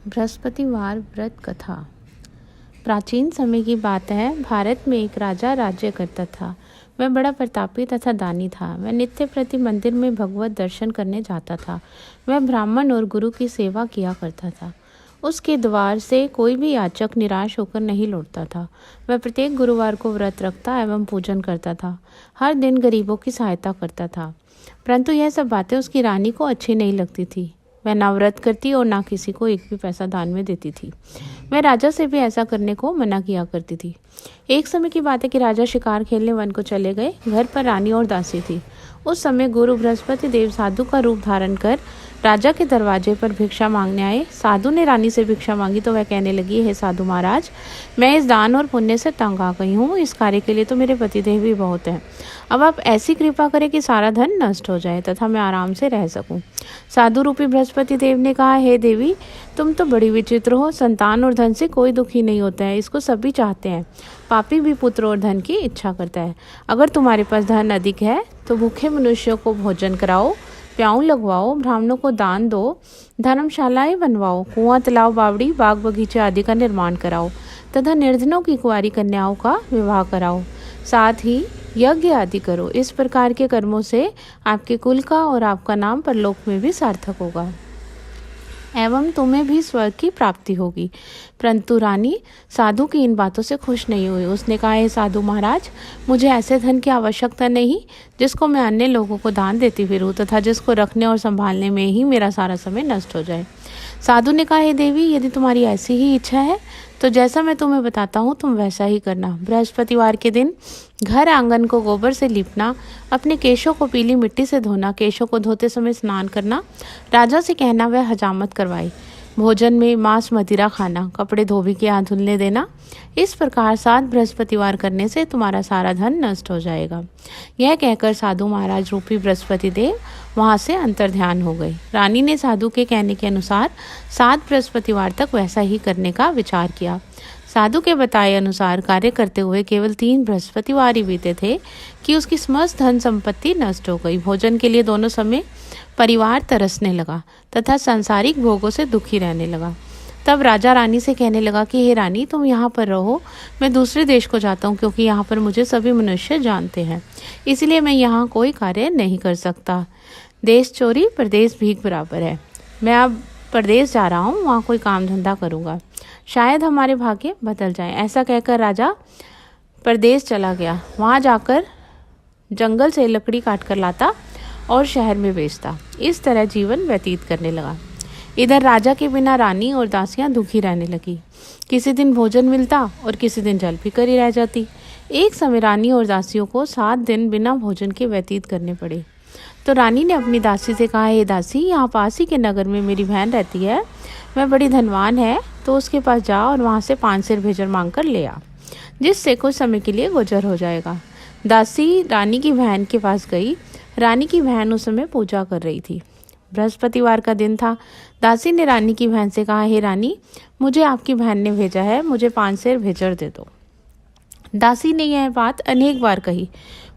बृहस्पतिवार व्रत कथा। प्राचीन समय की बात है। भारत में एक राजा राज्य करता था। वह बड़ा प्रतापी तथा दानी था। वह नित्य प्रति मंदिर में भगवत दर्शन करने जाता था। वह ब्राह्मण और गुरु की सेवा किया करता था। उसके द्वार से कोई भी याचक निराश होकर नहीं लौटता था। वह प्रत्येक गुरुवार को व्रत रखता एवं पूजन करता था। हर दिन गरीबों की सहायता करता था। परंतु यह सब बातें उसकी रानी को अच्छी नहीं लगती थी। वह ना व्रत करती और ना किसी को एक भी पैसा दान में देती थी। वह राजा से भी ऐसा करने को मना किया करती थी। एक समय की बात है कि राजा शिकार खेलने वन को चले गए। घर पर रानी और दासी थी। उस समय गुरु बृहस्पति देव साधु का रूप धारण कर राजा के दरवाजे पर भिक्षा मांगने आए। साधु ने रानी से भिक्षा मांगी तो वह कहने लगी, हे साधु महाराज, मैं इस दान और पुण्य से तंग आ गई हूँ। इस कार्य के लिए तो मेरे पतिदेव भी बहुत हैं। अब आप ऐसी कृपा करें कि सारा धन नष्ट हो जाए तथा मैं आराम से रह सकूं। साधु रूपी बृहस्पति देव ने कहा, हे देवी, तुम तो बड़ी विचित्र हो। संतान और धन से कोई दुखी नहीं होता है, इसको सभी चाहते हैं। पापी भी पुत्र और धन की इच्छा करता है। अगर तुम्हारे पास धन अधिक है तो भूखे मनुष्यों को भोजन कराओ, प्याऊ लगवाओ, ब्राह्मणों को दान दो, धर्मशालाएं बनवाओ, कुआं, तालाब, बावड़ी, बाग बगीचे आदि का निर्माण कराओ तथा निर्धनों की कुंवारी कन्याओं का विवाह कराओ। साथ ही यज्ञ आदि करो। इस प्रकार के कर्मों से आपके कुल का और आपका नाम परलोक में भी सार्थक होगा एवं तुम्हें भी स्वर्ग की प्राप्ति होगी। परंतु रानी साधु की इन बातों से खुश नहीं हुई। उसने कहा, हे साधु महाराज, मुझे ऐसे धन की आवश्यकता नहीं जिसको मैं अन्य लोगों को दान देती फिरूं तथा जिसको रखने और संभालने में ही मेरा सारा समय नष्ट हो जाए। साधु ने कहा, हे देवी, यदि तुम्हारी ऐसी ही इच्छा है तो जैसा मैं तुम्हें बताता हूँ तुम वैसा ही करना। बृहस्पतिवार के दिन घर आंगन को गोबर से लीपना, अपने केशों को पीली मिट्टी से धोना, केशों को धोते समय स्नान करना, राजा से कहना वह हजामत करवाए, भोजन में मांस मदिरा खाना, कपड़े धोबी के हाथ धुलने देना। इस प्रकार 7 बृहस्पतिवार करने से तुम्हारा सारा धन नष्ट हो जाएगा। यह कहकर साधु महाराज रूपी बृहस्पति देव वहां से अंतर्ध्यान हो गए। रानी ने साधु के कहने के अनुसार 7 बृहस्पतिवार तक वैसा ही करने का विचार किया। साधु के बताए अनुसार कार्य करते हुए केवल 3 बृहस्पतिवार ही बीते थे कि उसकी समस्त धन संपत्ति नष्ट हो गई। भोजन के लिए दोनों समय परिवार तरसने लगा तथा सांसारिक भोगों से दुखी रहने लगा। तब राजा रानी से कहने लगा कि हे रानी, तुम यहाँ पर रहो, मैं दूसरे देश को जाता हूँ क्योंकि यहाँ पर मुझे सभी मनुष्य जानते हैं, इसलिए मैं यहाँ कोई कार्य नहीं कर सकता। देश चोरी परदेश भीख बराबर है। मैं अब परदेश जा रहा हूँ, वहाँ कोई काम धंधा करूँगा, शायद हमारे भाग्य बदल जाए। ऐसा कहकर राजा परदेश चला गया। वहाँ जाकर जंगल से लकड़ी काट कर लाता और शहर में बेचता। इस तरह जीवन व्यतीत करने लगा। इधर राजा के बिना रानी और दासियां दुखी रहने लगी। किसी दिन भोजन मिलता और किसी दिन जल पीकर ही रह जाती। एक समय रानी और दासियों को 7 दिन बिना भोजन के व्यतीत करने पड़े। तो रानी ने अपनी दासी से कहा, हे दासी, यहाँ पास ही के नगर में मेरी बहन रहती है, वह बड़ी धनवान है, तो उसके पास जा और वहाँ से 5 सेर भेजर मांग कर ले आ, जिससे कुछ समय के लिए गुजर हो जाएगा। दासी रानी की बहन के पास गई। रानी की बहन उस समय पूजा कर रही थी। बृहस्पतिवार का दिन था। दासी ने रानी की बहन से कहा, हे रानी, मुझे आपकी बहन ने भेजा है, मुझे 5 सेर भेजर दे दो। दासी ने यह बात अनेक बार कही,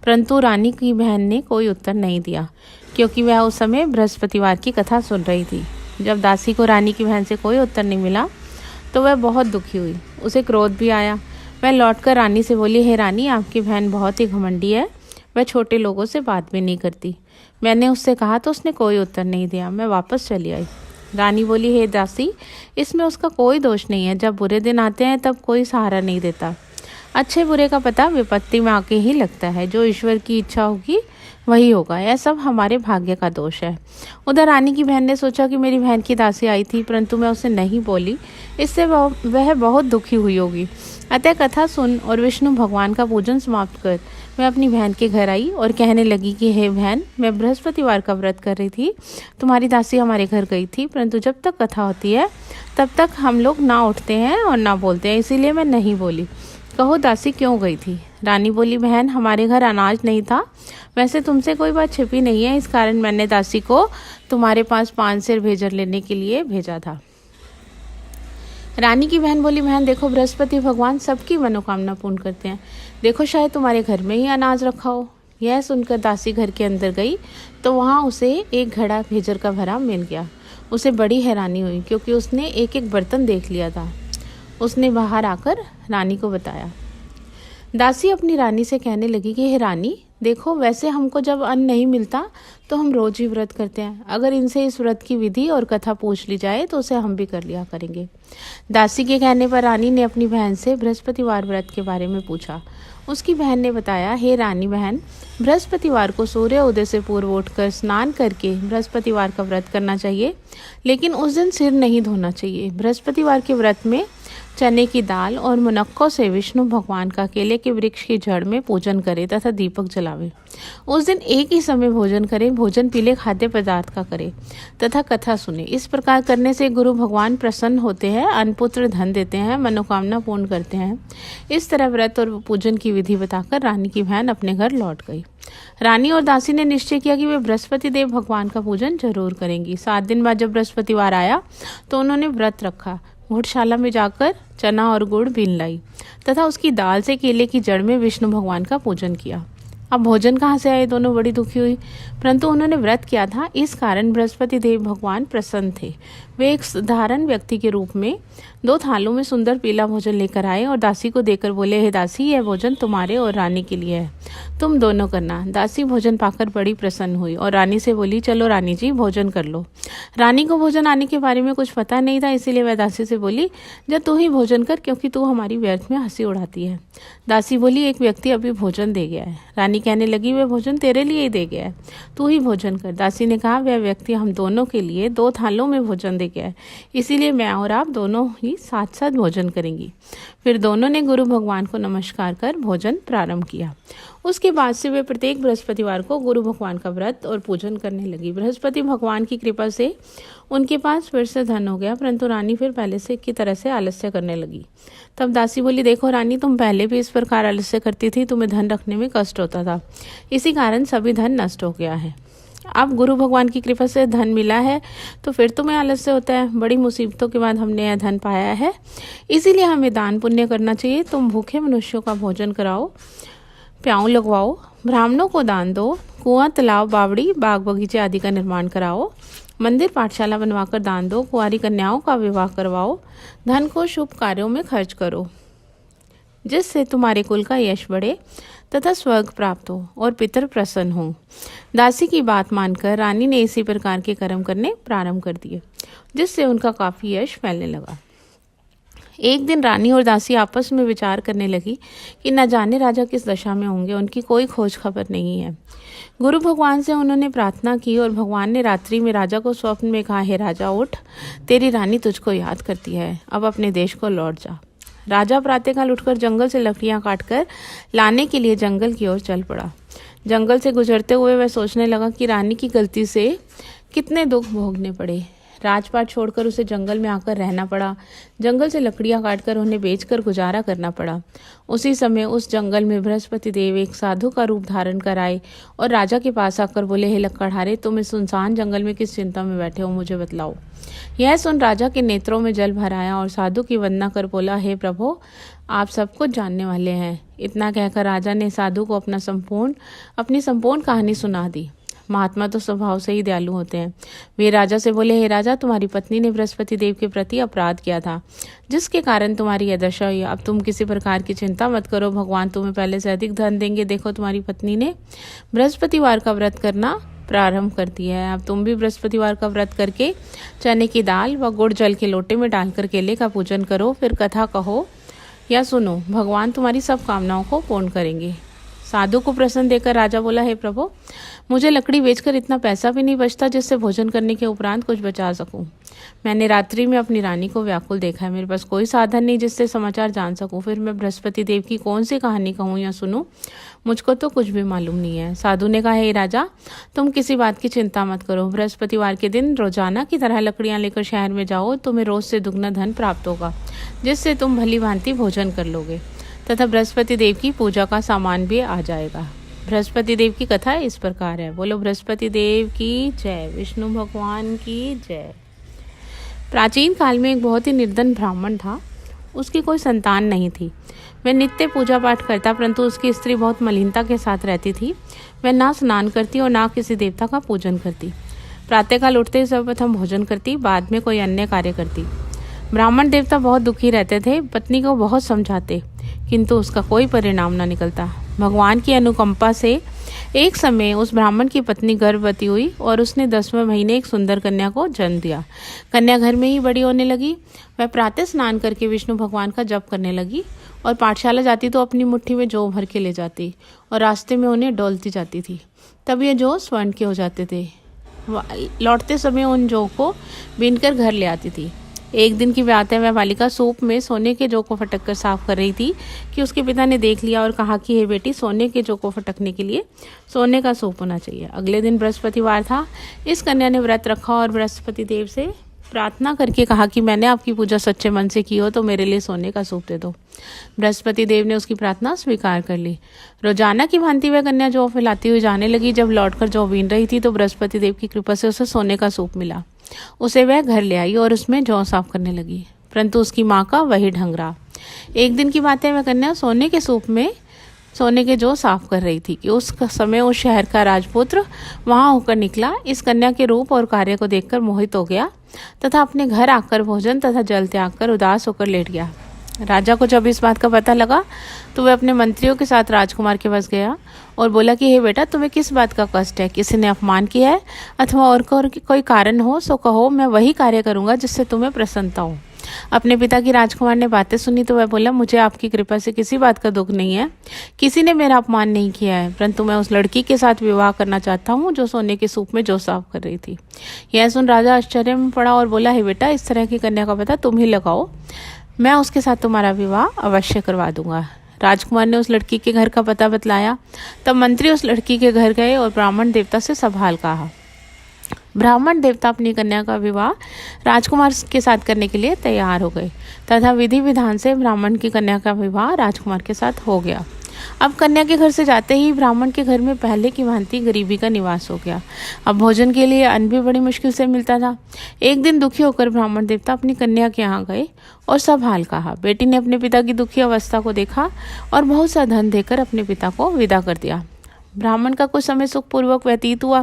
परंतु रानी की बहन ने कोई उत्तर नहीं दिया क्योंकि वह उस समय बृहस्पतिवार की कथा सुन रही थी। जब दासी को रानी की बहन से कोई उत्तर नहीं मिला तो वह बहुत दुखी हुई। उसे क्रोध भी आया। वह लौटकर रानी से बोली, हे रानी, आपकी बहन बहुत ही घमंडी है, वह छोटे लोगों से बात भी नहीं करती। मैंने उससे कहा तो उसने कोई उत्तर नहीं दिया। मैं वापस चली आई। रानी बोली, हे दासी, इसमें उसका कोई दोष नहीं है। जब बुरे दिन आते हैं तब कोई सहारा नहीं देता। अच्छे बुरे का पता विपत्ति में आके ही लगता है। जो ईश्वर की इच्छा होगी वही होगा। यह सब हमारे भाग्य का दोष है। उधर रानी की बहन ने सोचा कि मेरी बहन की दासी आई थी, परंतु मैं उसे नहीं बोली, इससे वह बहुत दुखी हुई होगी। अतः कथा सुन और विष्णु भगवान का पूजन समाप्त कर मैं अपनी बहन के घर आई और कहने लगी कि हे बहन, मैं बृहस्पतिवार का व्रत कर रही थी, तुम्हारी दासी हमारे घर गई थी, परंतु जब तक कथा होती है तब तक हम लोग ना उठते हैं और ना बोलते हैं, इसीलिए मैं नहीं बोली। कहो दासी क्यों गई थी? रानी बोली, बहन, हमारे घर अनाज नहीं था। वैसे तुमसे कोई बात छिपी नहीं है, इस कारण मैंने दासी को तुम्हारे पास 5 सेर भेजर लेने के लिए भेजा था। रानी की बहन बोली, बहन देखो, बृहस्पति भगवान सबकी मनोकामना पूर्ण करते हैं, देखो शायद तुम्हारे घर में ही अनाज रखा हो। यह सुनकर दासी घर के अंदर गई तो वहाँ उसे एक घड़ा भेजर का भरा मिल गया। उसे बड़ी हैरानी हुई क्योंकि उसने एक एक बर्तन देख लिया था। उसने बाहर आकर रानी को बताया। दासी अपनी रानी से कहने लगी कि हे रानी, देखो, वैसे हमको जब अन्न नहीं मिलता तो हम रोज ही व्रत करते हैं। अगर इनसे इस व्रत की विधि और कथा पूछ ली जाए तो उसे हम भी कर लिया करेंगे। दासी के कहने पर रानी ने अपनी बहन से बृहस्पतिवार व्रत के बारे में पूछा। उसकी बहन ने बताया, हे रानी बहन, बृहस्पतिवार को सूर्य उदय से पूर्व उठकर स्नान करके बृहस्पतिवार का व्रत करना चाहिए, लेकिन उस दिन सिर नहीं धोना चाहिए। बृहस्पतिवार के व्रत में चने की दाल और मुनक्कों से विष्णु भगवान का केले के वृक्ष की जड़ में पूजन करे तथा दीपक जलावे। उस दिन एक ही समय भोजन करें, भोजन पीले खाद्य पदार्थ का करे तथा कथा सुने। इस प्रकार करने से गुरु भगवान प्रसन्न होते हैं, अन्नपुत्र धन देते हैं, मनोकामना पूर्ण करते हैं। इस तरह व्रत और पूजन की विधि बताकर रानी की बहन अपने घर लौट गई। रानी और दासी ने निश्चय किया कि वे बृहस्पति देव भगवान का पूजन जरूर करेंगी। 7 दिन बाद जब बृहस्पतिवार आया तो उन्होंने व्रत रखा। घुड़शाला में जाकर चना और गुड़ बीन लाई तथा उसकी दाल से केले की जड़ में विष्णु भगवान का पूजन किया। अब भोजन कहाँ से आए? दोनों बड़ी दुखी हुई, परंतु उन्होंने व्रत किया था, इस कारण बृहस्पति देव भगवान प्रसन्न थे। वे एक साधारण व्यक्ति के रूप में 2 थालों में सुंदर पीला भोजन लेकर आए और दासी को देकर बोले, हे दासी, यह भोजन तुम्हारे और रानी के लिए है, तुम दोनों करना। दासी भोजन पाकर बड़ी प्रसन्न हुई और रानी से बोली, चलो रानी जी, भोजन कर लो। रानी को भोजन आने के बारे में कुछ पता नहीं था, इसीलिए वह दासी से बोली, जब तू ही भोजन कर, क्योंकि तू हमारी व्यर्थ में हंसी उड़ाती है। दासी बोली, एक व्यक्ति अभी भोजन दे गया है। रानी कहने लगी, वह भोजन तेरे लिए ही दे गया है, तू ही भोजन कर। दासी ने कहा, वह व्यक्ति हम दोनों के लिए 2 थालों में भोजन दे गया है, इसीलिए मैं और आप दोनों ही साथ साथ भोजन करेंगी। फिर दोनों ने गुरु भगवान को नमस्कार कर भोजन प्रारंभ किया। उसके बाद से वे प्रत्येक बृहस्पतिवार को गुरु भगवान का व्रत और पूजन करने लगी। बृहस्पति भगवान की कृपा से उनके पास फिर से धन हो गया, परंतु रानी फिर पहले से की तरह से आलस्य करने लगी। तब दासी बोली, देखो रानी, तुम पहले भी इस प्रकार आलस्य करती थी, तुम्हें धन रखने में कष्ट होता था, इसी कारण सभी धन नष्ट हो गया है। अब गुरु भगवान की कृपा से धन मिला है तो फिर तुम्हें आलस्य होता है। बड़ी मुसीबतों के बाद हमने यह धन पाया है, इसीलिए हमें दान पुण्य करना चाहिए। तुम भूखे मनुष्यों का भोजन कराओ, प्याऊ लगवाओ, ब्राह्मणों को दान दो, कुआं, तालाब, बावड़ी, बाग बगीचे आदि का निर्माण कराओ, मंदिर पाठशाला बनवाकर दान दो, कुंवारी कन्याओं का विवाह करवाओ, धन को शुभ कार्यों में खर्च करो, जिससे तुम्हारे कुल का यश बढ़े तथा स्वर्ग प्राप्त हो और पितर प्रसन्न हो। दासी की बात मानकर रानी ने इसी प्रकार के कर्म करने प्रारंभ कर दिए, जिससे उनका काफी यश फैलने लगा। एक दिन रानी और दासी आपस में विचार करने लगी कि न जाने राजा किस दशा में होंगे, उनकी कोई खोज खबर नहीं है। गुरु भगवान से उन्होंने प्रार्थना की और भगवान ने रात्रि में राजा को स्वप्न में कहा, हे राजा, उठ, तेरी रानी तुझको याद करती है, अब अपने देश को लौट जा। राजा प्रातःकाल उठकर जंगल से लकड़ियां काटकर लाने के लिए जंगल की ओर चल पड़ा। जंगल से गुजरते हुए वह सोचने लगा कि रानी की गलती से कितने दुख भोगने पड़े। राजपाट छोड़कर उसे जंगल में आकर रहना पड़ा। जंगल से लकड़ियां काटकर उन्हें बेचकर गुजारा करना पड़ा। उसी समय उस जंगल में बृहस्पति देव एक साधु का रूप धारण कर आए और राजा के पास आकर बोले, हे लकड़हारे, तुम इस सुनसान जंगल में किस चिंता में बैठे हो, मुझे बतलाओ। यह सुन राजा के नेत्रों में जल भर आया और साधु की वंदना कर बोला, हे प्रभु, आप सब कुछ जानने वाले हैं। इतना कहकर राजा ने साधु को अपनी संपूर्ण कहानी सुना दी। महात्मा तो स्वभाव से ही दयालु होते हैं। वे राजा से बोले, हे राजा, तुम्हारी पत्नी ने बृहस्पति देव के प्रति अपराध किया था, जिसके कारण तुम्हारी यह दशा हुई। अब तुम किसी प्रकार की चिंता मत करो, भगवान तुम्हें पहले से अधिक धन देंगे। देखो, तुम्हारी पत्नी ने बृहस्पतिवार का व्रत करना प्रारंभ कर दिया है। अब तुम भी बृहस्पतिवार का व्रत करके चने की दाल व गुड़ जल के लोटे में डालकर केले का पूजन करो, फिर कथा कहो या सुनो, भगवान तुम्हारी सब कामनाओं को पूर्ण करेंगे। साधु को प्रसन्न देकर राजा बोला, हे प्रभु, मुझे लकड़ी बेचकर इतना पैसा भी नहीं बचता जिससे भोजन करने के उपरांत कुछ बचा सकूं। मैंने रात्रि में अपनी रानी को व्याकुल देखा है, मेरे पास कोई साधन नहीं जिससे समाचार जान सकूं। फिर मैं बृहस्पति देव की कौन सी कहानी कहूं या सुनूं, मुझको तो कुछ भी मालूम नहीं है। साधु ने कहा, हे राजा, तुम किसी बात की चिंता मत करो। बृहस्पतिवार के दिन रोजाना की तरह लकड़ियां लेकर शहर में जाओ, तुम्हें रोज से दुगना धन प्राप्त होगा, जिससे तुम भली भांति भोजन कर लोगे तथा बृहस्पति देव की पूजा का सामान भी आ जाएगा। बृहस्पति देव की कथा इस प्रकार है। बोलो बृहस्पति देव की जय, विष्णु भगवान की जय। प्राचीन काल में एक बहुत ही निर्धन ब्राह्मण था। उसकी कोई संतान नहीं थी। वह नित्य पूजा पाठ करता, परंतु उसकी स्त्री बहुत मलिनता के साथ रहती थी। वह ना स्नान करती और ना किसी देवता का पूजन करती। प्रातःकाल उठते ही सर्वप्रथम भोजन करती, बाद में कोई अन्य कार्य करती। ब्राह्मण देवता बहुत दुखी रहते थे, पत्नी को बहुत समझाते, किंतु उसका कोई परिणाम न निकलता। भगवान की अनुकंपा से एक समय उस ब्राह्मण की पत्नी गर्भवती हुई और उसने 10वें महीने एक सुंदर कन्या को जन्म दिया। कन्या घर में ही बड़ी होने लगी। वह प्रातः स्नान करके विष्णु भगवान का जप करने लगी और पाठशाला जाती तो अपनी मुट्ठी में जौ भर के ले जाती और रास्ते में उन्हें डोलती जाती थी। तब ये जौ स्वर्ण के हो जाते थे। लौटते समय उन जौ को बीनकर घर ले आती थी। एक दिन की बात है, वह बालिका सूप में सोने के जौ को फटक कर साफ कर रही थी कि उसके पिता ने देख लिया और कहा कि हे बेटी, सोने के जौ को फटकने के लिए सोने का सूप होना चाहिए। अगले दिन बृहस्पतिवार था। इस कन्या ने व्रत रखा और बृहस्पति देव से प्रार्थना करके कहा कि मैंने आपकी पूजा सच्चे मन से की हो तो मेरे लिए सोने का सूप दे दो। बृहस्पति देव ने उसकी प्रार्थना स्वीकार कर ली। रोजाना की भांति वह कन्या जौ फैलाती हुई जाने लगी। जब लौटकर जौ बीन रही थी तो बृहस्पति देव की कृपा से उसे सोने का सूप मिला। उसे वह घर ले आई और उसमें जौ साफ करने लगी, परंतु उसकी माँ का वही ढंग रहा। एक दिन की बात है, वह कन्या सोने के सूप में सोने के जौ साफ कर रही थी कि उस समय उस शहर का राजपुत्र वहां होकर निकला। इस कन्या के रूप और कार्य को देखकर मोहित हो गया तथा अपने घर आकर भोजन तथा जल त्याग कर उदास होकर लेट गया। राजा को जब इस बात का पता लगा तो वह अपने मंत्रियों के साथ राजकुमार के पास गया और बोला कि हे बेटा, तुम्हें किस बात का कष्ट है? किसी ने अपमान किया है अथवा और कोई कारण हो सो कहो, मैं वही कार्य करूंगा जिससे तुम्हें प्रसन्नता हो। अपने पिता की राजकुमार ने बातें सुनी तो वह बोला, मुझे आपकी कृपा से किसी बात का दुख नहीं है, किसी ने मेरा अपमान नहीं किया है, परंतु मैं उस लड़की के साथ विवाह करना चाहता हूँ जो सोने के सूप में जौ साफ कर रही थी। यह सुन राजा आश्चर्य में पड़ा और बोला, हे बेटा, इस तरह की कन्या का पता तुम ही लगाओ, मैं उसके साथ तुम्हारा विवाह अवश्य करवा दूंगा। राजकुमार ने उस लड़की के घर का पता बतलाया। तब मंत्री उस लड़की के घर गए और ब्राह्मण देवता से सब हाल कहा। ब्राह्मण देवता अपनी कन्या का विवाह राजकुमार के साथ करने के लिए तैयार हो गए तथा विधि विधान से ब्राह्मण की कन्या का विवाह राजकुमार के साथ हो गया। अब कन्या के घर से जाते ही ब्राह्मण के घर में पहले की भांति गरीबी का निवास हो गया। अब भोजन के लिए अन्न भी बड़ी मुश्किल से मिलता था। एक दिन दुखी होकर ब्राह्मण देवता अपनी कन्या के यहाँ गए और सब हाल कहा। बेटी ने अपने पिता की दुखी अवस्था को देखा और बहुत सा धन देकर अपने पिता को विदा कर दिया। ब्राह्मण का कुछ समय सुखपूर्वक व्यतीत हुआ,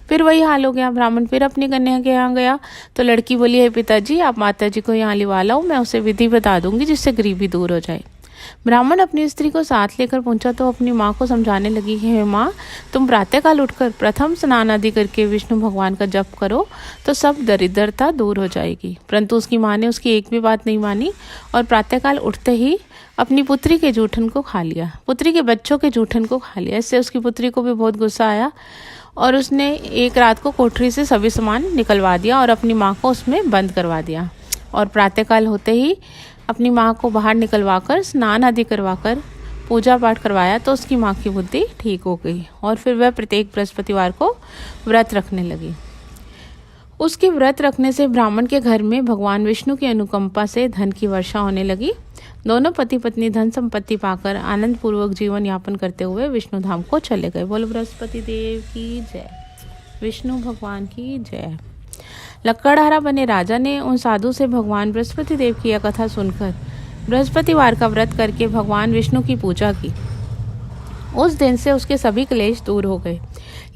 फिर वही हाल हो गया। ब्राह्मण फिर अपनी कन्या के यहाँ गया तो लड़की बोली, हे पिताजी, आप माताजी को यहाँ लिवा लाओ, मैं उसे विधि बता दूंगी जिससे गरीबी दूर हो जाए। ब्राह्मण अपनी स्त्री को साथ लेकर पहुंचा तो अपनी माँ को समझाने लगी, हे माँ, तुम प्रातःकाल उठकर प्रथम स्नान आदि करके विष्णु भगवान का जप करो तो सब दरिद्रता दूर हो जाएगी। परंतु उसकी माँ ने उसकी एक भी बात नहीं मानी और प्रातःकाल उठते ही अपनी पुत्री के जूठन को खा लिया, पुत्री के बच्चों के जूठन को खा लिया। इससे उसकी पुत्री को भी बहुत गुस्सा आया और उसने एक रात को कोठरी से सभी सामान निकलवा दिया और अपनी माँ को उसमें बंद करवा दिया और प्रातःकाल होते ही अपनी माँ को बाहर निकलवाकर स्नान आदि करवाकर पूजा पाठ करवाया तो उसकी माँ की बुद्धि ठीक हो गई और फिर वह प्रत्येक बृहस्पतिवार को व्रत रखने लगी। उसके व्रत रखने से ब्राह्मण के घर में भगवान विष्णु की अनुकंपा से धन की वर्षा होने लगी। दोनों पति पत्नी धन संपत्ति पाकर आनंद पूर्वक जीवन यापन करते हुए विष्णु धाम को चले गए। बोलो बृहस्पति देव की जय, विष्णु भगवान की जय। लक्कड़हारा बने राजा ने उन साधु से भगवान बृहस्पति देव की यह कथा सुनकर बृहस्पतिवार का व्रत करके भगवान विष्णु की पूजा की। उस दिन से उसके सभी क्लेश दूर हो गए।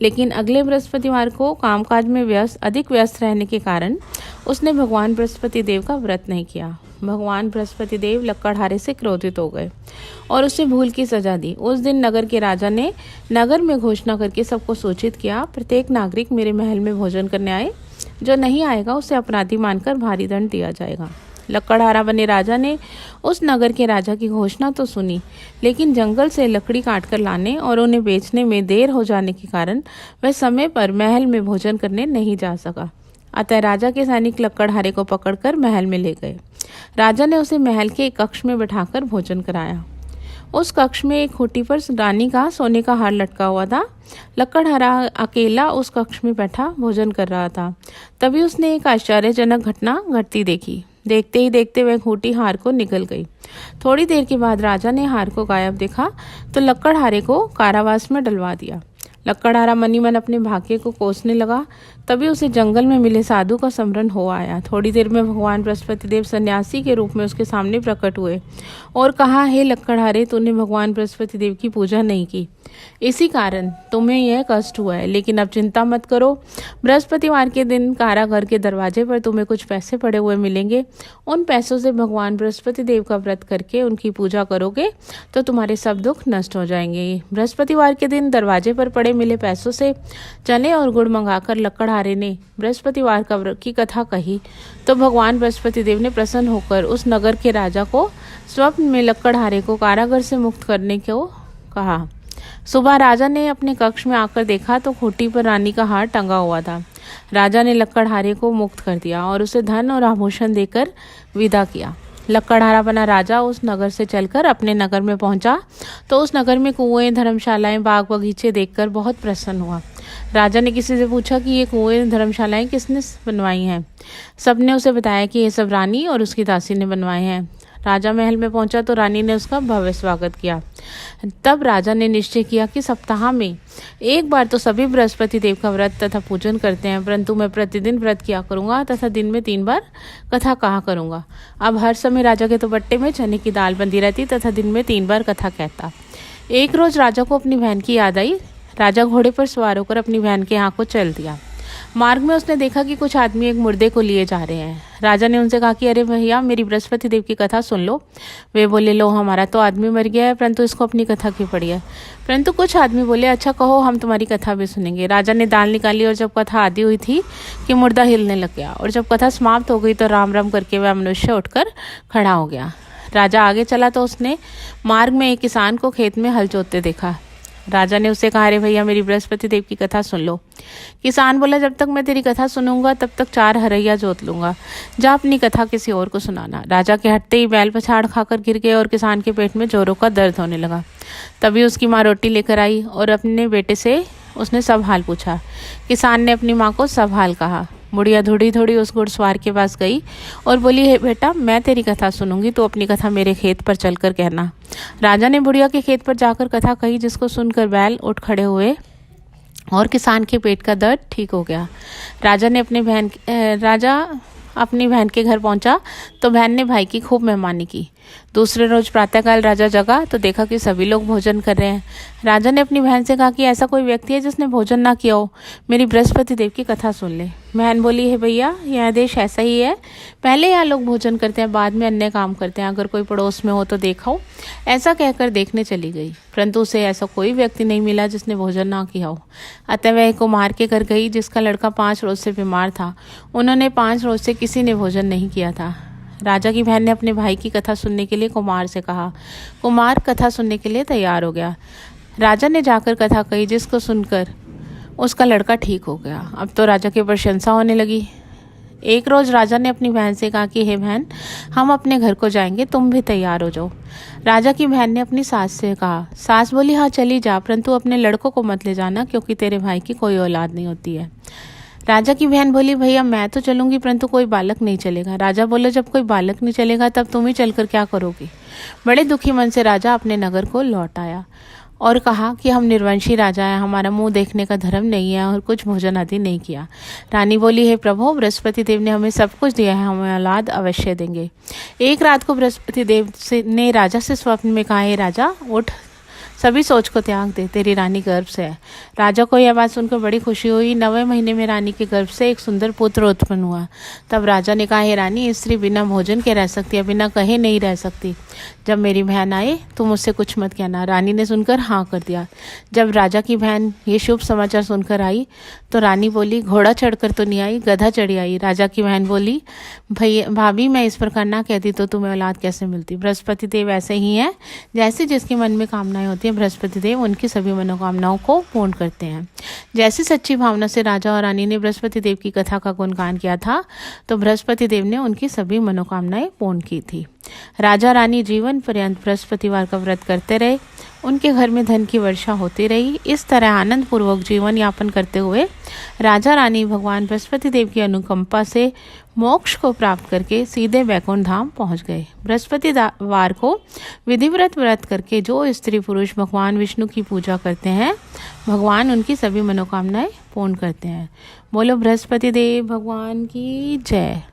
लेकिन अगले बृहस्पतिवार को कामकाज में अधिक व्यस्त रहने के कारण उसने भगवान बृहस्पति देव का व्रत नहीं किया। भगवान बृहस्पति देव लक्कड़हारे से क्रोधित हो गए और उसे भूल की सजा दी। उस दिन नगर के राजा ने नगर में घोषणा करके सबको सूचित किया, प्रत्येक नागरिक मेरे महल में भोजन करने आए, जो नहीं आएगा उसे अपराधी मानकर भारी दंड दिया जाएगा। लक्कड़हारा बने राजा ने उस नगर के राजा की घोषणा तो सुनी, लेकिन जंगल से लकड़ी काटकर लाने और उन्हें बेचने में देर हो जाने के कारण वह समय पर महल में भोजन करने नहीं जा सका। अतः राजा के सैनिक लक्कड़हारे को पकड़कर महल में ले गए। राजा ने उसे महल के एक कक्ष में बिठाकर भोजन कराया। उस कक्ष में एक खूंटी पर रानी का सोने का हार लटका हुआ था। लक्कड़हारा अकेला उस कक्ष में बैठा भोजन कर रहा था। तभी उसने एक आश्चर्यजनक घटना घटती देखी। देखते ही देखते वह खूंटी हार को निकल गई। थोड़ी देर के बाद राजा ने हार को गायब देखा तो लक्कड़हारे को कारावास में डलवा दिया। लक्कड़हारा मनी मन अपने भाग्य को कोसने लगा। तभी उसे जंगल में मिले साधु का स्मरण हो आया। थोड़ी देर में भगवान बृहस्पति देव सन्यासी के रूप में उसके सामने प्रकट हुए और कहा, हे लक्कड़हारे, तूने भगवान बृहस्पति देव की पूजा नहीं की, इसी कारण तुम्हें यह कष्ट हुआ है। लेकिन अब चिंता मत करो, बृहस्पतिवार के दिन कारागार के दरवाजे पर तुम्हें कुछ पैसे पड़े हुए मिलेंगे। उन पैसों से भगवान बृहस्पति देव का व्रत करके उनकी पूजा करोगे तो तुम्हारे सब दुख नष्ट हो जाएंगे। बृहस्पतिवार के दिन दरवाजे पर पड़े मिले पैसों से चने और गुड़ मंगाकर लक्कड़हारे ने बृहस्पतिवार की कथा कही तो भगवान बृहस्पति देव ने प्रसन्न होकर उस नगर के राजा को स्वप्न में लक्कड़हारे को कारागार से मुक्त करने को कहा। सुबह राजा ने अपने कक्ष में आकर देखा तो खूंटी पर रानी का हार टंगा हुआ था। राजा ने लक्कड़हारे को मुक्त कर दिया और उसे धन और आभूषण देकर विदा किया। लक्कड़हारा बना राजा उस नगर से चलकर अपने नगर में पहुंचा तो उस नगर में कुएं, धर्मशालाएं, बाग बगीचे देखकर बहुत प्रसन्न हुआ। राजा ने किसी से पूछा कि ये कुएं, धर्मशालाएं किसने बनवाई हैं। सबने उसे बताया कि ये सब रानी और उसकी दासी ने बनवाए हैं। राजा महल में पहुंचा तो रानी ने उसका भव्य स्वागत किया। तब राजा ने निश्चय किया कि सप्ताह में एक बार तो सभी बृहस्पति देव का व्रत तथा पूजन करते हैं, परंतु मैं प्रतिदिन व्रत किया करूंगा तथा दिन में 3 बार कथा कहा करूंगा। अब हर समय राजा के दुपट्टे में चने की दाल बंधी रहती तथा दिन में 3 बार कथा कहता। एक रोज राजा को अपनी बहन की याद आई। राजा घोड़े पर सवार होकर अपनी बहन के यहाँ को चल दिया। मार्ग में उसने देखा कि कुछ आदमी एक मुर्दे को लिए जा रहे हैं। राजा ने उनसे कहा कि अरे भैया, मेरी बृहस्पति देव की कथा सुन लो। वे बोले, लो, हमारा तो आदमी मर गया है, परंतु इसको अपनी कथा क्यों पड़ी है। परंतु कुछ आदमी बोले, अच्छा कहो, हम तुम्हारी कथा भी सुनेंगे। राजा ने दाल निकाली और जब कथा आदि हुई थी कि मुर्दा हिलने लग गया और जब कथा समाप्त हो गई तो राम राम करके वह मनुष्य उठकर खड़ा हो गया। राजा आगे चला तो उसने मार्ग में एक किसान को खेत में हल जोतते देखा। राजा ने उससे कहा, अरे भैया, मेरी बृहस्पति देव की कथा सुन लो। किसान बोला, जब तक मैं तेरी कथा सुनूंगा तब तक 4 हरैया जोत लूंगा, जा अपनी कथा किसी और को सुनाना। राजा के हटते ही बैल पछाड़ खाकर गिर गए और किसान के पेट में जोरों का दर्द होने लगा। तभी उसकी माँ रोटी लेकर आई और अपने बेटे से उसने सब हाल पूछा। किसान ने अपनी माँ को सब हाल कहा। बुढ़िया थोड़ी थोड़ी उस घुड़सवार के पास गई और बोली, हे बेटा, मैं तेरी कथा सुनूंगी, तो अपनी कथा मेरे खेत पर चलकर कहना। राजा ने बुढ़िया के खेत पर जाकर कथा कही, जिसको सुनकर बैल उठ खड़े हुए और किसान के पेट का दर्द ठीक हो गया। राजा अपनी बहन के घर पहुंचा तो बहन ने भाई की खूब मेहमानी की। दूसरे रोज प्रातःकाल राजा जगा तो देखा कि सभी लोग भोजन कर रहे हैं। राजा ने अपनी बहन से कहा कि ऐसा कोई व्यक्ति है जिसने भोजन ना किया हो, मेरी बृहस्पति देव की कथा सुन ले। बहन बोली, है भैया, यह देश ऐसा ही है, पहले यहाँ लोग भोजन करते हैं, बाद में अन्य काम करते हैं, अगर कोई पड़ोस में हो तो देखो। ऐसा कहकर देखने चली गई, परंतु उसे ऐसा कोई व्यक्ति नहीं मिला जिसने भोजन ना किया हो। अतः वह कुम्हार के घर गई जिसका लड़का 5 रोज से बीमार था। उन्होंने 5 रोज से किसी ने भोजन नहीं किया था। राजा की बहन ने अपने भाई की कथा सुनने के लिए कुम्हार से कहा। कुम्हार कथा सुनने के लिए तैयार हो गया। राजा ने जाकर कथा कही, जिसको सुनकर उसका लड़का ठीक हो गया। अब तो राजा की प्रशंसा होने लगी। एक रोज राजा ने अपनी बहन से कहा कि हे बहन, हम अपने घर को जाएंगे, तुम भी तैयार हो जाओ। राजा की बहन ने अपनी सास से कहा। सास बोली, हाँ चली जा, परंतु अपने लड़कों को मत ले जाना, क्योंकि तेरे भाई की कोई औलाद नहीं होती है। राजा की बहन बोली, भैया मैं तो चलूंगी, परंतु कोई बालक नहीं चलेगा। राजा बोले, जब कोई बालक नहीं चलेगा तब तुम ही चलकर क्या करोगी। बड़े दुखी मन से राजा अपने नगर को लौट आया और कहा कि हम निर्वंशी राजा हैं, हमारा मुंह देखने का धर्म नहीं है और कुछ भोजन आदि नहीं किया। रानी बोली, हे प्रभु, बृहस्पति देव ने हमें सब कुछ दिया है, हमें औलाद अवश्य देंगे। एक रात को बृहस्पति देव ने राजा से स्वप्न में कहा, हे राजा, उठ, सभी सोच को त्याग दे, तेरी रानी गर्भ से है। राजा को यह बात सुनकर बड़ी खुशी हुई। 9वें महीने में रानी के गर्भ से एक सुंदर पुत्र उत्पन्न हुआ। तब राजा ने कहा, हे रानी, स्त्री बिना भोजन के रह सकती है, बिना कहे नहीं रह सकती। जब मेरी बहन आए तो मुझसे कुछ मत कहना। रानी ने सुनकर हाँ कर दिया। जब राजा की बहन ये शुभ समाचार सुनकर आई तो रानी बोली, घोड़ा चढ़कर तो नहीं आई, गधा चढ़ी आई। राजा की बहन बोली, भैया भाभी, मैं इस प्रकार ना कहती तो तुम्हें औलाद कैसे मिलती। बृहस्पति देव ऐसे ही हैं, जैसे जिसके मन में कामनाएं होती हैं, बृहस्पति देव उनकी सभी मनोकामनाओं को पूर्ण करते हैं। जैसी सच्ची भावना से राजा और रानी ने बृहस्पति देव की कथा का गुणगान किया था तो बृहस्पति देव ने उनकी सभी मनोकामनाएं पूर्ण की थी। राजा रानी जीवन पर्यंत बृहस्पतिवार का व्रत करते रहे उनके घर में धन की वर्षा होती रही। इस तरह आनंद पूर्वक जीवन यापन करते हुए राजा रानी भगवान बृहस्पति देव की अनुकंपा से मोक्ष को प्राप्त करके सीधे वैकुंठ धाम पहुंच गए। बृहस्पतिवार को विधिव्रत व्रत करके जो स्त्री पुरुष भगवान विष्णु की पूजा करते हैं, भगवान उनकी सभी मनोकामनाएं पूर्ण करते हैं। बोलो बृहस्पति देव भगवान की जय।